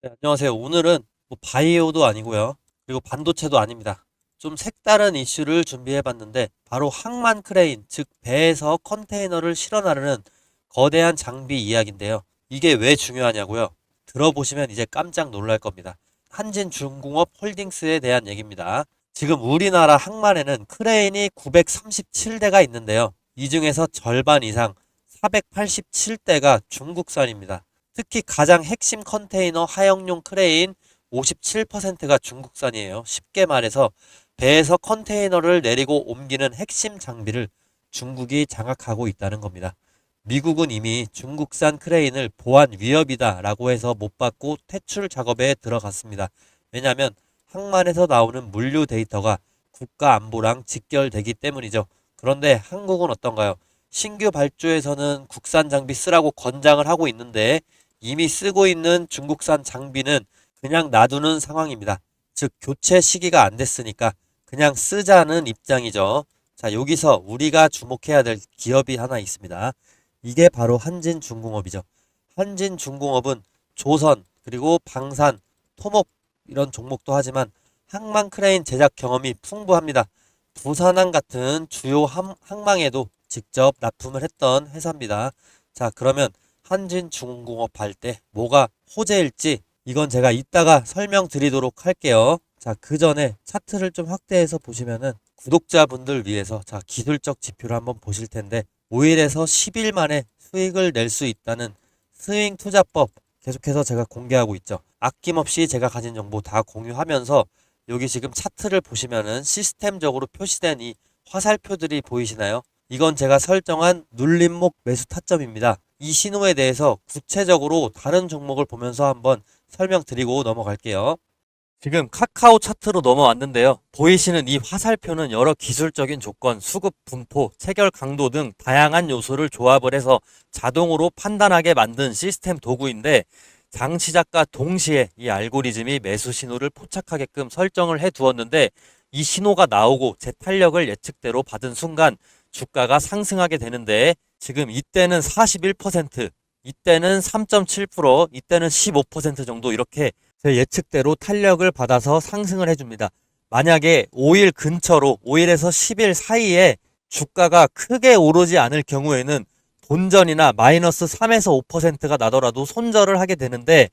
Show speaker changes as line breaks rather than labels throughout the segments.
네, 안녕하세요. 오늘은 뭐 바이오도 아니고요. 그리고 반도체도 아닙니다. 좀 색다른 이슈를 준비해 봤는데 바로 항만 크레인, 즉 배에서 컨테이너를 실어 나르는 거대한 장비 이야기인데요. 이게 왜 중요하냐고요? 들어보시면 이제 깜짝 놀랄 겁니다. 한진중공업 홀딩스에 대한 얘기입니다. 지금 우리나라 항만에는 크레인이 937대가 있는데요. 이 중에서 절반 이상 487대가 중국산입니다. 특히 가장 핵심 컨테이너 하역용 크레인 57%가 중국산이에요. 쉽게 말해서 배에서 컨테이너를 내리고 옮기는 핵심 장비를 중국이 장악하고 있다는 겁니다. 미국은 이미 중국산 크레인을 보안 위협이다라고 해서 못 받고 퇴출 작업에 들어갔습니다. 왜냐하면 항만에서 나오는 물류 데이터가 국가 안보랑 직결되기 때문이죠. 그런데 한국은 어떤가요? 신규 발주에서는 국산 장비 쓰라고 권장을 하고 있는데 이미 쓰고 있는 중국산 장비는 그냥 놔두는 상황입니다. 즉, 교체 시기가 안 됐으니까 그냥 쓰자는 입장이죠. 자, 여기서 우리가 주목해야 될 기업이 하나 있습니다. 이게 바로 한진중공업이죠. 한진중공업은 조선, 그리고 방산, 토목 이런 종목도 하지만 항만 크레인 제작 경험이 풍부합니다. 부산항 같은 주요 항만에도 직접 납품을 했던 회사입니다. 자, 그러면 한진중공업 할 때 뭐가 호재일지 이건 제가 이따가 설명드리도록 할게요. 자, 그 전에 차트를 좀 확대해서 보시면은 구독자분들 위해서 자, 기술적 지표를 한번 보실 텐데 5일에서 10일 만에 수익을 낼 수 있다는 스윙 투자법 계속해서 제가 공개하고 있죠. 아낌없이 제가 가진 정보 다 공유하면서 여기 지금 차트를 보시면은 시스템적으로 표시된 이 화살표들이 보이시나요? 이건 제가 설정한 눌림목 매수 타점입니다. 이 신호에 대해서 구체적으로 다른 종목을 보면서 한번 설명드리고 넘어갈게요. 지금 카카오 차트로 넘어왔는데요. 보이시는 이 화살표는 여러 기술적인 조건, 수급 분포, 체결 강도 등 다양한 요소를 조합을 해서 자동으로 판단하게 만든 시스템 도구인데 장시작과 동시에 이 알고리즘이 매수 신호를 포착하게끔 설정을 해 두었는데 이 신호가 나오고 제 탄력을 예측대로 받은 순간 주가가 상승하게 되는데 지금 이때는 41%, 이때는 3.7%, 이때는 15% 정도 이렇게 제 예측대로 탄력을 받아서 상승을 해줍니다. 만약에 5일 근처로 5일에서 10일 사이에 주가가 크게 오르지 않을 경우에는 본전이나 마이너스 3에서 5%가 나더라도 손절을 하게 되는데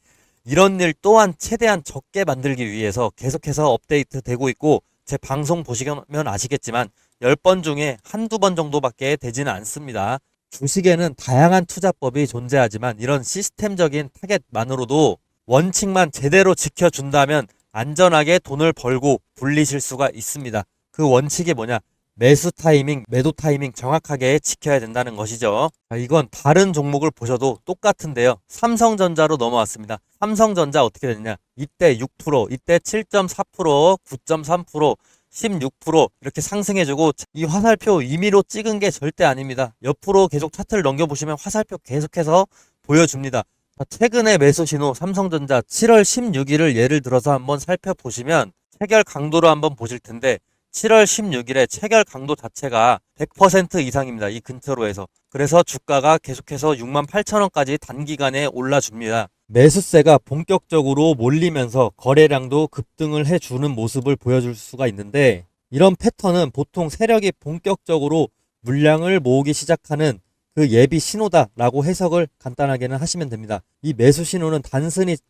이런 일 또한 최대한 적게 만들기 위해서 계속해서 업데이트 되고 있고 제 방송 보시면 아시겠지만 10번 중에 한두 번 정도밖에 되지는 않습니다. 주식에는 다양한 투자법이 존재하지만 이런 시스템적인 타겟만으로도 원칙만 제대로 지켜준다면 안전하게 돈을 벌고 불리실 수가 있습니다. 그 원칙이 뭐냐? 매수 타이밍, 매도 타이밍 정확하게 지켜야 된다는 것이죠. 이건 다른 종목을 보셔도 똑같은데요. 삼성전자로 넘어왔습니다. 삼성전자 어떻게 됐냐? 이때 6%, 이때 7.4%, 9.3%, 16% 이렇게 상승해주고 이 화살표 임의로 찍은 게 절대 아닙니다. 옆으로 계속 차트를 넘겨보시면 화살표 계속해서 보여줍니다. 최근의 매수 신호 삼성전자 7월 16일을 예를 들어서 한번 살펴보시면 체결 강도로 한번 보실 텐데 7월 16일에 체결 강도 자체가 100% 이상입니다. 이 근처로 해서. 그래서 주가가 계속해서 68,000원까지 단기간에 올라줍니다. 매수세가 본격적으로 몰리면서 거래량도 급등을 해주는 모습을 보여줄 수가 있는데 이런 패턴은 보통 세력이 본격적으로 물량을 모으기 시작하는 그 예비 신호다라고 해석을 간단하게는 하시면 됩니다. 이 매수 신호는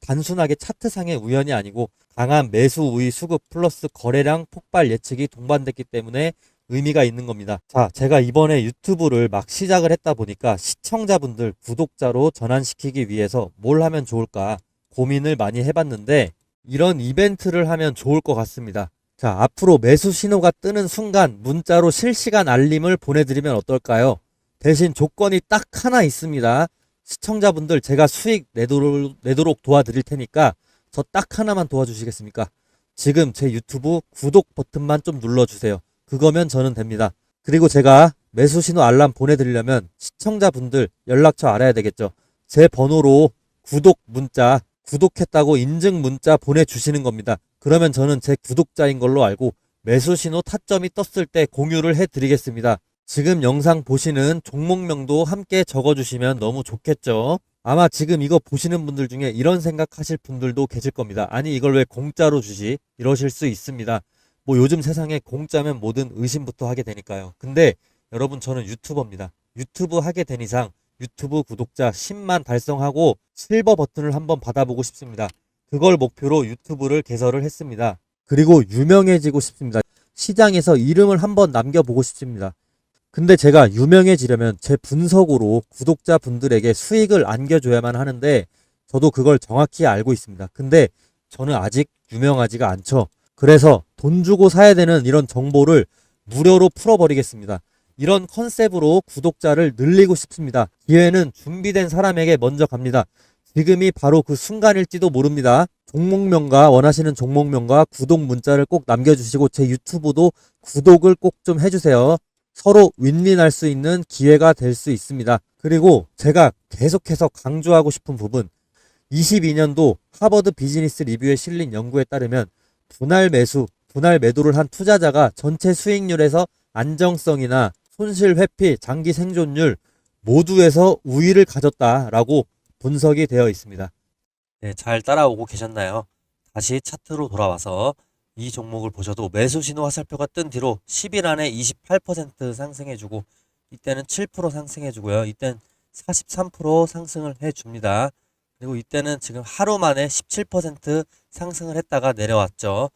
단순하게 차트상의 우연이 아니고 강한 매수 우위 수급 플러스 거래량 폭발 예측이 동반됐기 때문에 의미가 있는 겁니다. 자, 제가 이번에 유튜브를 막 시작을 했다 보니까 시청자분들 구독자로 전환시키기 위해서 뭘 하면 좋을까 고민을 많이 해봤는데 이런 이벤트를 하면 좋을 것 같습니다. 자, 앞으로 매수 신호가 뜨는 순간 문자로 실시간 알림을 보내드리면 어떨까요? 대신 조건이 딱 하나 있습니다. 시청자분들 제가 수익 내도록 도와드릴 테니까 저 딱 하나만 도와주시겠습니까? 지금 제 유튜브 구독 버튼만 좀 눌러주세요. 그거면 저는 됩니다. 그리고 제가 매수 신호 알람 보내드리려면 시청자분들 연락처 알아야 되겠죠. 제 번호로 구독 문자, 구독했다고 인증 문자 보내주시는 겁니다. 그러면 저는 제 구독자인 걸로 알고 매수 신호 타점이 떴을 때 공유를 해드리겠습니다. 지금 영상 보시는 종목명도 함께 적어주시면 너무 좋겠죠. 아마 지금 이거 보시는 분들 중에 이런 생각하실 분들도 계실 겁니다. 아니 이걸 왜 공짜로 주지? 이러실 수 있습니다. 뭐 요즘 세상에 공짜면 뭐든 의심부터 하게 되니까요. 근데 여러분 저는 유튜버입니다. 유튜브 하게 된 이상 유튜브 구독자 10만 달성하고 실버 버튼을 한번 받아보고 싶습니다. 그걸 목표로 유튜브를 개설을 했습니다. 그리고 유명해지고 싶습니다. 시장에서 이름을 한번 남겨보고 싶습니다. 근데 제가 유명해지려면 제 분석으로 구독자분들에게 수익을 안겨줘야만 하는데 저도 그걸 정확히 알고 있습니다. 근데 저는 아직 유명하지가 않죠. 그래서 돈 주고 사야 되는 이런 정보를 무료로 풀어버리겠습니다. 이런 컨셉으로 구독자를 늘리고 싶습니다. 기회는 준비된 사람에게 먼저 갑니다. 지금이 바로 그 순간일지도 모릅니다. 종목명과 원하시는 종목명과 구독 문자를 꼭 남겨주시고 제 유튜브도 구독을 꼭 좀 해주세요. 서로 윈윈할 수 있는 기회가 될 수 있습니다. 그리고 제가 계속해서 강조하고 싶은 부분 22년도 하버드 비즈니스 리뷰에 실린 연구에 따르면 분할 매수, 분할 매도를 한 투자자가 전체 수익률에서 안정성이나 손실 회피, 장기 생존율 모두에서 우위를 가졌다라고 분석이 되어 있습니다. 네, 잘 따라오고 계셨나요? 다시 차트로 돌아와서 이 종목을 보셔도 매수 신호 화살표가 뜬 뒤로 10일 안에 28% 상승해주고 이때는 7% 상승해주고요. 이때는 43% 상승을 해줍니다. 그리고 이때는 지금 하루 만에 17% 상승을 했다가 내려왔죠.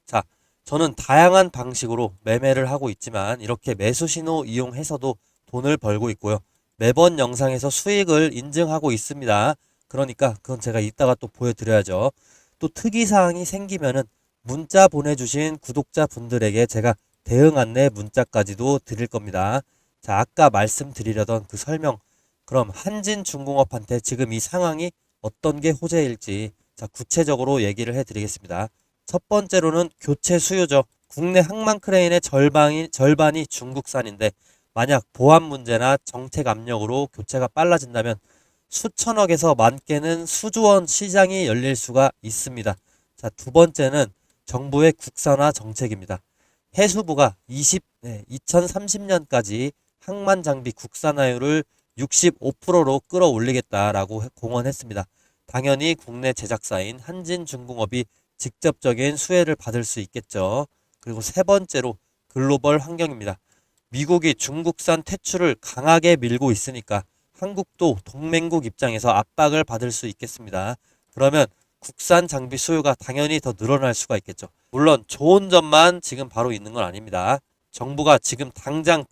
자, 저는 다양한 방식으로 매매를 하고 있지만 이렇게 매수 신호 이용해서도 돈을 벌고 있고요. 매번 영상에서 수익을 인증하고 있습니다. 그러니까 그건 제가 이따가 또 보여드려야죠. 또 특이사항이 생기면은 문자 보내주신 구독자분들에게 제가 대응 안내 문자까지도 드릴 겁니다. 자, 아까 말씀드리려던 그 설명. 그럼 한진중공업한테 지금 이 상황이 어떤 게 호재일지 자, 구체적으로 얘기를 해드리겠습니다. 첫 번째로는 교체 수요죠. 국내 항만 크레인의 절반이 중국산인데 만약 보안 문제나 정책 압력으로 교체가 빨라진다면 수천억에서 만 개는 수조원 시장이 열릴 수가 있습니다. 자, 두 번째는 정부의 국산화 정책입니다. 해수부가 2030년까지 항만 장비 국산화율을 65%로 끌어올리겠다라고 공언했습니다. 당연히 국내 제작사인 한진중공업이 직접적인 수혜를 받을 수 있겠죠. 그리고 세 번째로 글로벌 환경입니다. 미국이 중국산 퇴출을 강하게 밀고 있으니까 한국도 동맹국 입장에서 압박을 받을 수 있겠습니다. 그러면 국산 장비 수요가 당연히 더 늘어날 수가 있겠죠. 물론 좋은 점만 지금 바로 있는 건 아닙니다. 정부가 지금 당장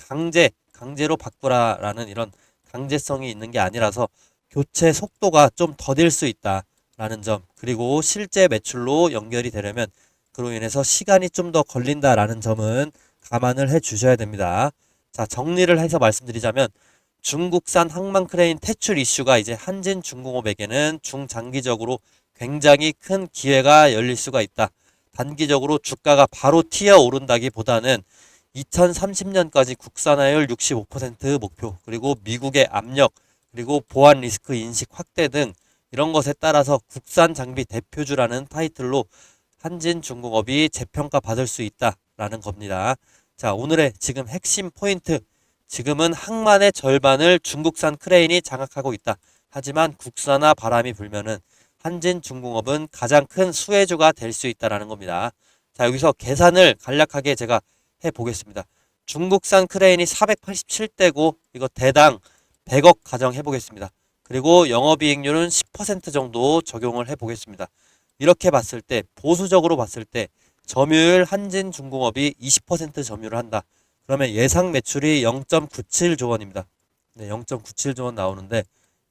강제로 바꾸라라는 이런 강제성이 있는 게 아니라서 교체 속도가 좀 더딜 수 있다라는 점, 그리고 실제 매출로 연결이 되려면 그로 인해서 시간이 좀 더 걸린다라는 점은 감안을 해 주셔야 됩니다. 자, 정리를 해서 말씀드리자면 중국산 항만 크레인 퇴출 이슈가 이제 한진중공업에게는 중장기적으로 굉장히 큰 기회가 열릴 수가 있다. 단기적으로 주가가 바로 튀어 오른다기보다는 2030년까지 국산화율 65% 목표, 그리고 미국의 압력, 그리고 보안 리스크 인식 확대 등 이런 것에 따라서 국산 장비 대표주라는 타이틀로 한진중공업이 재평가 받을 수 있다라는 겁니다. 자, 오늘의 지금 핵심 포인트. 지금은 항만의 절반을 중국산 크레인이 장악하고 있다. 하지만 국산화 바람이 불면은 한진중공업은 가장 큰 수혜주가 될 수 있다라는 겁니다. 자, 여기서 계산을 간략하게 제가 해보겠습니다. 중국산 크레인이 487대고 이거 대당 100억 가정 해보겠습니다. 그리고 영업이익률은 10% 정도 적용을 해보겠습니다. 이렇게 봤을 때 보수적으로 봤을 때 점유율 한진중공업이 20% 점유를 한다. 그러면 예상 매출이 0.97조 원입니다. 네, 0.97조 원 나오는데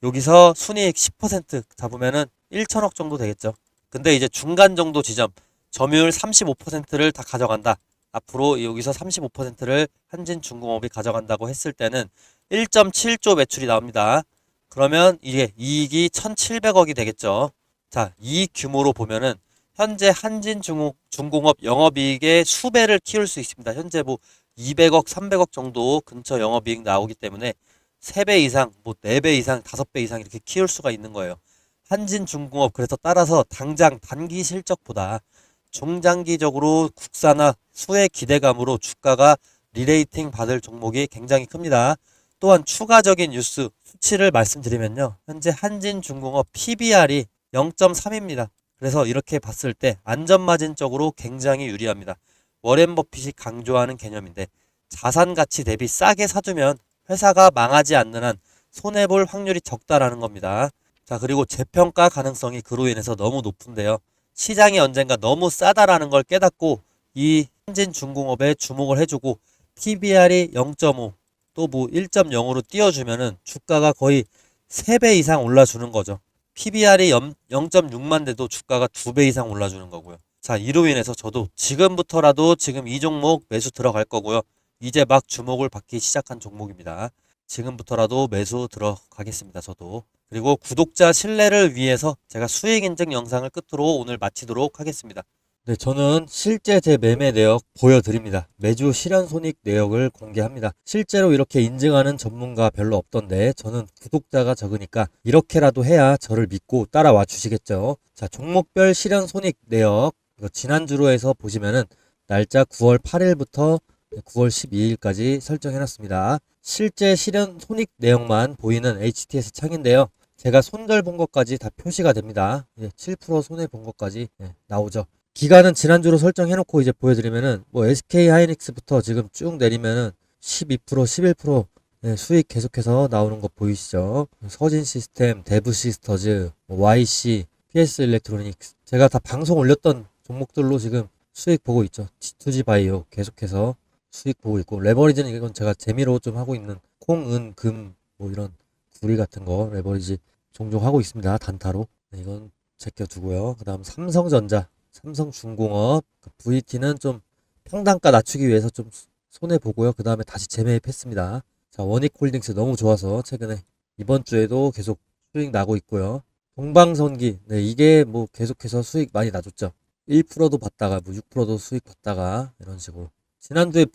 여기서 순이익 10% 잡으면은 1천억 정도 되겠죠. 근데 이제 중간 정도 지점 점유율 35%를 다 가져간다. 앞으로 여기서 35%를 한진중공업이 가져간다고 했을 때는 1.7조 매출이 나옵니다. 그러면 이게 이익이 1,700억이 되겠죠. 자, 이 규모로 보면은 현재 한진중공업 영업이익의 수배를 키울 수 있습니다. 현재 뭐 200억, 300억 정도 근처 영업이익 나오기 때문에 3배 이상, 뭐 4배 이상, 5배 이상 이렇게 키울 수가 있는 거예요. 한진중공업 그래서 따라서 당장 단기 실적보다 중장기적으로 국산화 수혜 기대감으로 주가가 리레이팅 받을 종목이 굉장히 큽니다. 또한 추가적인 뉴스 수치를 말씀드리면요. 현재 한진중공업 PBR이 0.3입니다. 그래서 이렇게 봤을 때 안전마진적으로 굉장히 유리합니다. 워렌 버핏이 강조하는 개념인데 자산 가치 대비 싸게 사두면 회사가 망하지 않는 한 손해볼 확률이 적다라는 겁니다. 자, 그리고 재평가 가능성이 그로 인해서 너무 높은데요. 시장이 언젠가 너무 싸다라는 걸 깨닫고 이 한진중공업에 주목을 해주고 PBR이 0.5 또 뭐 1.0으로 띄워주면은 주가가 거의 3배 이상 올라주는 거죠. PBR이 0.6만 돼도 주가가 2배 이상 올라주는 거고요. 자, 이로 인해서 저도 지금부터라도 지금 이 종목 매수 들어갈 거고요. 이제 막 주목을 받기 시작한 종목입니다. 지금부터라도 매수 들어가겠습니다. 저도. 그리고 구독자 신뢰를 위해서 제가 수익 인증 영상을 끝으로 오늘 마치도록 하겠습니다. 네, 저는 실제 제 매매 내역 보여드립니다. 매주 실현 손익 내역을 공개합니다. 실제로 이렇게 인증하는 전문가 별로 없던데 저는 구독자가 적으니까 이렇게라도 해야 저를 믿고 따라와 주시겠죠. 자, 종목별 실현 손익 내역 이거 지난주로 해서 보시면은 날짜 9월 8일부터 9월 12일까지 설정해놨습니다. 실제 실현 손익 내역만 보이는 HTS 창인데요. 제가 손절 본 것까지 다 표시가 됩니다. 7% 손해 본 것까지 나오죠. 기간은 지난주로 설정해놓고 이제 보여드리면은 뭐 SK 하이닉스부터 지금 쭉 내리면은 12%, 11% 수익 계속해서 나오는 거 보이시죠? 서진 시스템, 데브 시스터즈, YC, PS 일렉트로닉스 제가 다 방송 올렸던 종목들로 지금 수익 보고 있죠. G2G 바이오 계속해서 수익 보고 있고 레버리지는 이건 제가 재미로 좀 하고 있는 콩, 은, 금 뭐 이런 구리 같은 거 레버리지 종종 하고 있습니다. 단타로. 이건 제껴두고요. 그 다음 삼성전자, 삼성중공업, VT는 좀 평단가 낮추기 위해서 좀 손해보고요. 그 다음에 다시 재매입했습니다. 자, 원익홀딩스 너무 좋아서 최근에 이번 주에도 계속 수익 나고 있고요. 동방선기, 이게 뭐 계속해서 수익 많이 나줬죠. 1%도 받다가 뭐 6%도 수익 받다가 이런 식으로. 지난주에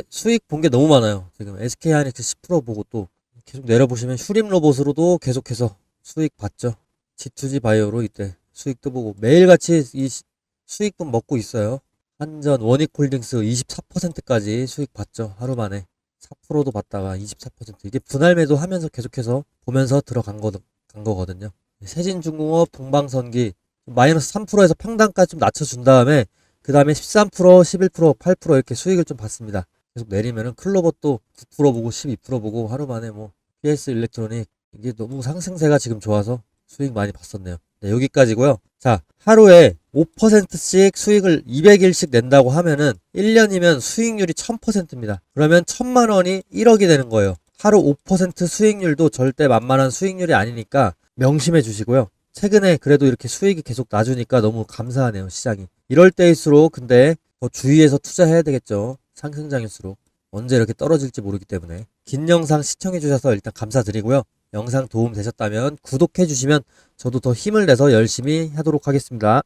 수익 본 게 너무 많아요. 지금 SK하이닉스 10% 보고 또 계속 내려보시면 휴림로봇으로도 계속해서 수익 봤죠. G2G 바이오로 이때 수익도 보고 매일같이 이 수익분 먹고 있어요. 한전 원익홀딩스 24%까지 수익 봤죠. 하루 만에 4%도 받다가 24% 이게 분할 매도 하면서 계속해서 보면서 들어간 거거든요. 세진중공업, 동방선기 마이너스 3%에서 평단가 좀 낮춰준 다음에 그 다음에 13%, 11%, 8% 이렇게 수익을 좀 받습니다. 계속 내리면은 클로버도 9% 보고 12% 보고 하루 만에 뭐 PS 일렉트로닉 이게 너무 상승세가 지금 좋아서 수익 많이 봤었네요. 네, 여기까지고요. 자, 하루에 5%씩 수익을 200일씩 낸다고 하면은 1년이면 수익률이 1000%입니다. 그러면 1000만 원이 1억이 되는 거예요. 하루 5% 수익률도 절대 만만한 수익률이 아니니까 명심해 주시고요. 최근에 그래도 이렇게 수익이 계속 나주니까 너무 감사하네요, 시장이. 이럴 때일수록 근데 더 주의해서 투자해야 되겠죠. 상승장일수록. 언제 이렇게 떨어질지 모르기 때문에. 긴 영상 시청해 주셔서 일단 감사드리고요. 영상 도움 되셨다면 구독해 주시면 저도 더 힘을 내서 열심히 하도록 하겠습니다.